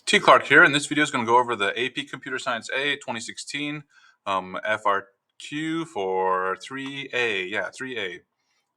T. Clark here, and this video is going to go over the AP Computer Science A 2016 FRQ for 3A. Yeah, 3A.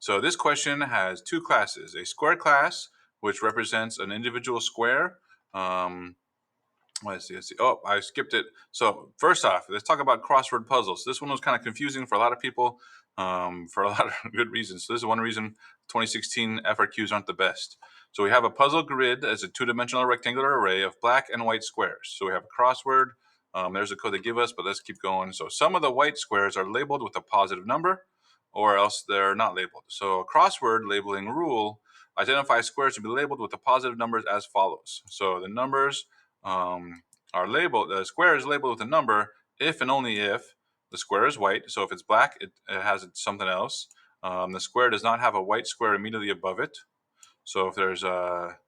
So this question has two classes: a square class, which represents an individual square. Let's see. Oh, I skipped it. So first off, let's talk about crossword puzzles. This one was kind of confusing for a lot of people, for a lot of good reasons. So this is one reason 2016 FRQs aren't the best. So we have a puzzle grid as a two-dimensional rectangular array of black and white squares. So we have a crossword. There's a code they give us, but let's keep going. So some of the white squares are labeled with a positive number, or else they're not labeled. So a crossword labeling rule identifies squares to be labeled with the positive numbers as follows. So the numbers are labeled, the square is labeled with a number if and only if the square is white. So if it's black, it has something else. The square does not have a white square immediately above it. So if there's a,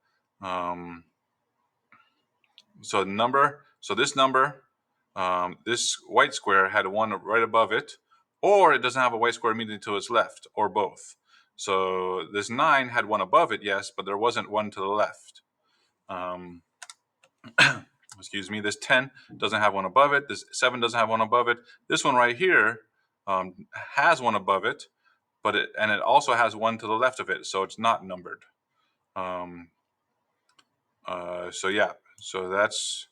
so this number, this white square had one right above it, or it doesn't have a white square immediately to its left, or both. So this 9 had one above it, yes, but there wasn't one to the left. Excuse me, this 10 doesn't have one above it. This 7 doesn't have one above it. This one right here has one above it, but it also has one to the left of it, so it's not numbered. So yeah, so that's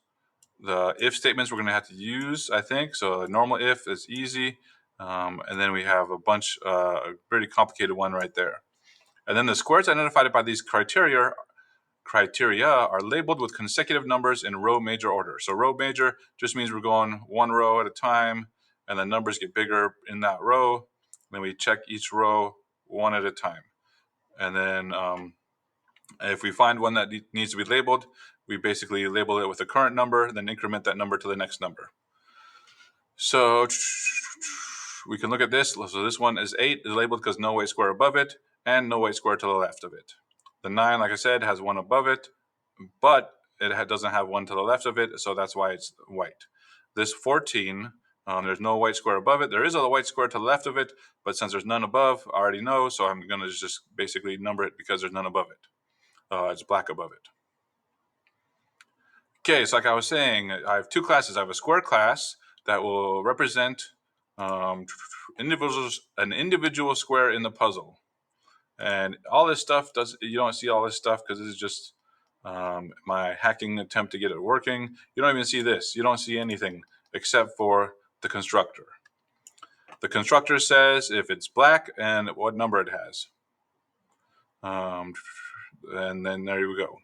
the if statements we're going to have to use, I think. So a normal if is easy, and then we have a bunch, a pretty complicated one right there. And then the squares identified by these criteria are labeled with consecutive numbers in row major order. So row major just means we're going one row at a time, and the numbers get bigger in that row. Then we check each row one at a time. And then if we find one that needs to be labeled, we basically label it with the current number, then increment that number to the next number. So we can look at this. So this one is 8, is labeled because no white square above it, and no white square to the left of it. The 9, like I said, has one above it, but it doesn't have one to the left of it, so that's why it's white. This 14, there's no white square above it. There is a white square to the left of it, but since there's none above, I already know, so I'm going to just basically number it because there's none above it. It's black above it. Okay, so like I was saying, I have two classes. I have a square class that will represent an individual square in the puzzle. And all this stuff, you don't see all this stuff because this is just my hacking attempt to get it working. You don't even see this. You don't see anything except for the constructor. The constructor says if it's black and what number it has. And then there you go.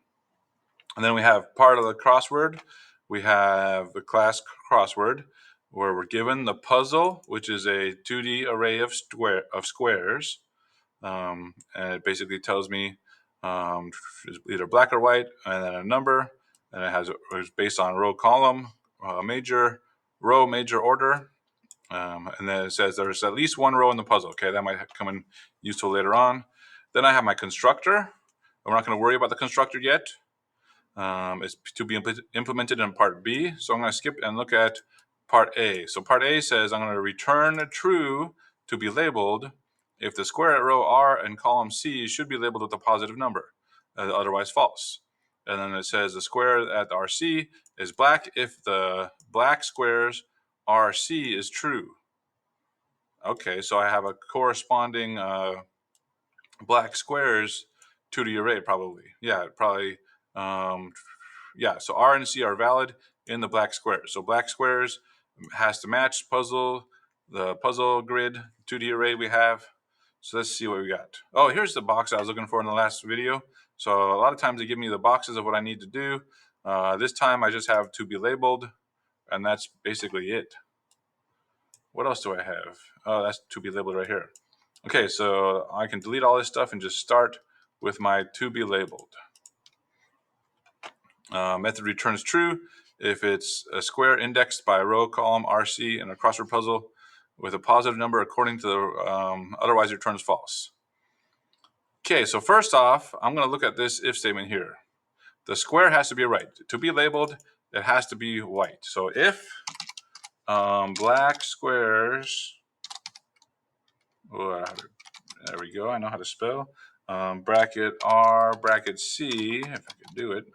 And then we have part of the crossword. We have the class crossword, where we're given the puzzle, which is a 2D array of squares. And it basically tells me either black or white, and then a number, and it's based on row column, major order, and then it says there's at least one row in the puzzle. Okay, that might come in useful later on. Then I have my constructor. We're not going to worry about the constructor yet. It's to be implemented in part B. So I'm going to skip and look at part A. So part A says I'm going to return true to be labeled if the square at row R and column C should be labeled with a positive number, otherwise false. And then it says the square at RC is black if the black squares RC is true. Okay, so I have a corresponding black squares to the array probably. Yeah, probably. Yeah, so R and C are valid in the black squares. So black squares has to match the puzzle grid 2D array we have. So let's see what we got. Oh, here's the box I was looking for in the last video. So a lot of times they give me the boxes of what I need to do. This time I just have to be labeled, and that's basically it. What else do I have? Oh, that's to be labeled right here. Okay, so I can delete all this stuff and just start with my to be labeled. Method returns true if it's a square indexed by row, column, RC in a crossword puzzle with a positive number according to the, otherwise returns false. Okay, so first off, I'm going to look at this if statement here. The square has to be right. To be labeled, it has to be white. So if black squares, there we go, I know how to spell, bracket R, bracket C, if I can do it,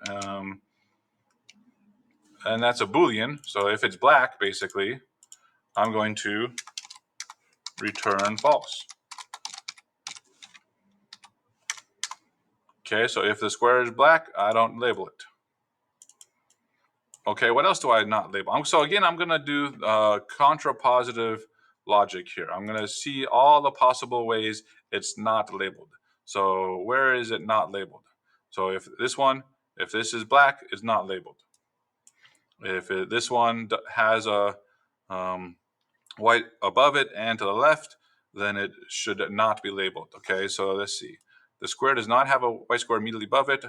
and that's a Boolean. So if it's black, basically, I'm going to return false. Okay, so if the square is black, I don't label it. Okay, what else do I not label? So again, I'm going to do contrapositive logic here. I'm going to see all the possible ways it's not labeled. So where is it not labeled? So if this is black, it's not labeled. If this one has a white above it and to the left, then it should not be labeled. Okay, so let's see. The square does not have a white square immediately above it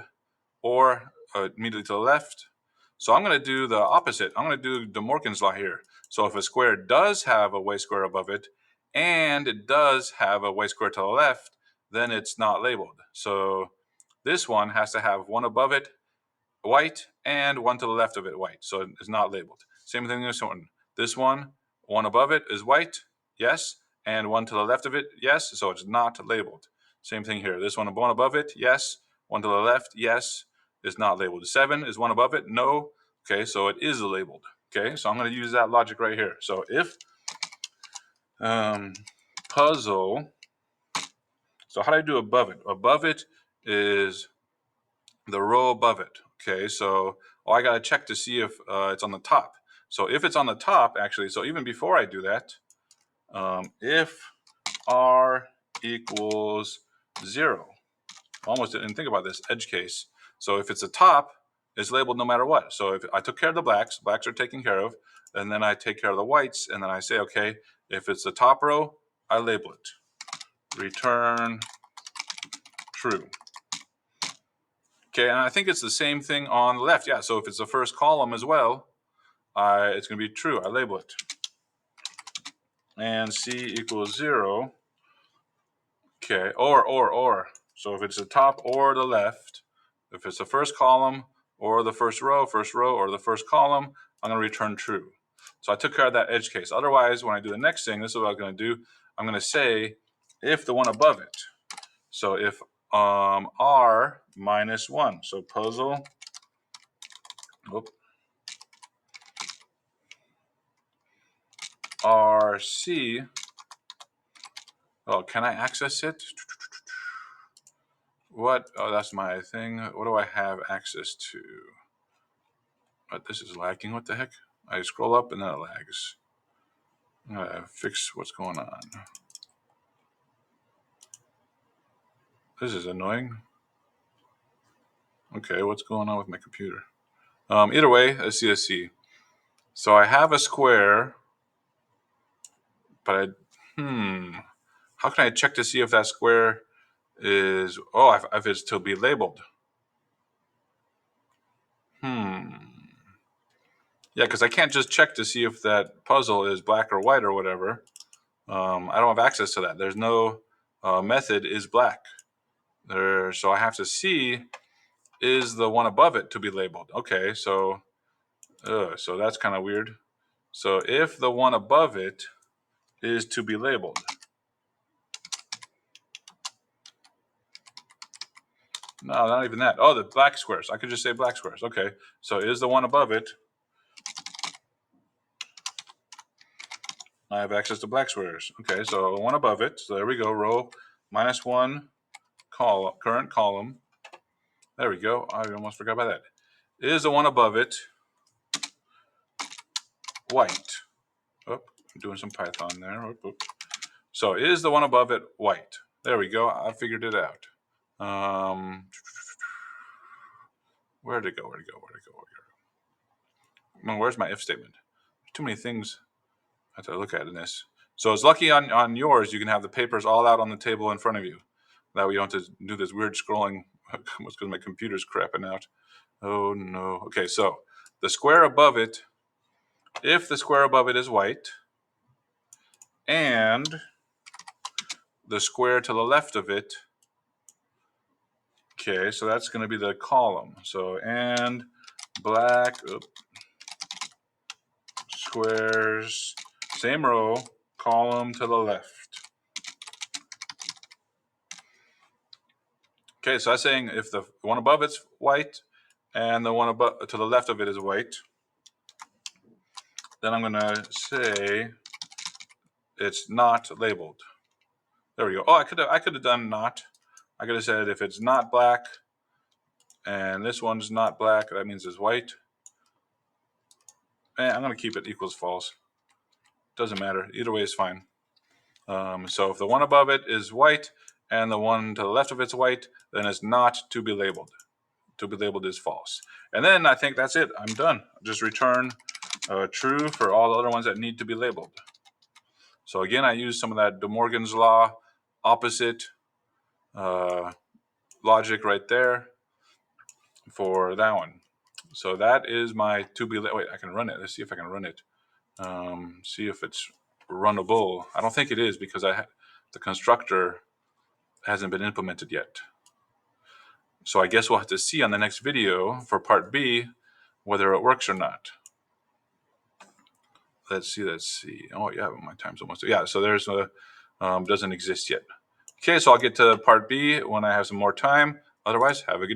or immediately to the left. So I'm going to do the opposite. I'm going to do De Morgan's law here. So if a square does have a white square above it and it does have a white square to the left, then it's not labeled. So this one has to have one above it white and one to the left of it white. So it's not labeled. Same thing with this one. This one above it is white, yes, and one to the left of it, yes, so it's not labeled. Same thing here. This one above it, yes. One to the left, yes, is not labeled. 7 is one above it, no. Okay, so it is labeled. Okay, so I'm going to use that logic right here. So if puzzle, so how do I do above it? Above it is the row above it. Okay, so I got to check to see if it's on the top. So if it's on the top, actually, so even before I do that, if r equals 0, almost didn't think about this edge case. So if it's a top, it's labeled no matter what. So if I took care of the blacks are taken care of, and then I take care of the whites, and then I say, okay, if it's the top row, I label it. Return true. Okay, and I think it's the same thing on the left. Yeah, so if it's the first column as well, it's going to be true. I label it. And C equals 0. Okay, or. So if it's the top or the left, if it's the first column or the first row or the first column, I'm going to return true. So I took care of that edge case. Otherwise, when I do the next thing, this is what I'm going to do. I'm going to say if the one above it. So if r minus 1. So puzzle. RC. Oh, can I access it? What? Oh, that's my thing. What do I have access to? But this is lagging. What the heck? I scroll up and then it lags. I'm gonna fix what's going on. This is annoying. Okay, what's going on with my computer? Either way, let's see. So I have a square, but how can I check to see if that square is? Oh, if it's to be labeled. Yeah, because I can't just check to see if that puzzle is black or white or whatever. I don't have access to that. There's no method is black. So I have to see is the one above it to be labeled. Okay, so that's kind of weird. So if the one above it is to be labeled. No, not even that. Oh, the black squares. I could just say black squares. Okay, so is the one above it. I have access to black squares. Okay, so one above it. So there we go. Row minus 1 column, current column. There we go. I almost forgot about that. Is the one above it white? Oh, I'm doing some Python there. So is the one above it white? There we go. I figured it out. Where'd it go? Where's my if statement? Too many things I have to look at in this. So it's lucky on yours you can have the papers all out on the table in front of you. That way you don't have to do this weird scrolling. Because my computer's crapping out. Oh no. Okay, so the square above it, if the square above it is white, and the square to the left of it, okay, so that's going to be the column. So and black squares, same row, column to the left. Okay, so that's saying if the one above it's white and the one above to the left of it is white, then I'm going to say it's not labeled. There we go. Oh, I could have done not. I could have said if it's not black and this one's not black, that means it's white. And I'm going to keep it equals false. Doesn't matter. Either way is fine. So if the one above it is white and the one to the left of it's white, then it's not to be labeled. To be labeled is false. And then I think that's it. I'm done. Just return true for all the other ones that need to be labeled. So again, I use some of that De Morgan's law opposite logic right there for that one. So that is my to be. Wait, I can run it. Let's see if I can run it. See if it's runnable. I don't think it is because the constructor hasn't been implemented yet. So I guess we'll have to see on the next video for part B whether it works or not. Let's see. Oh yeah, my time's almost. Yeah, so there's a doesn't exist yet. Okay, so I'll get to part B when I have some more time. Otherwise, have a good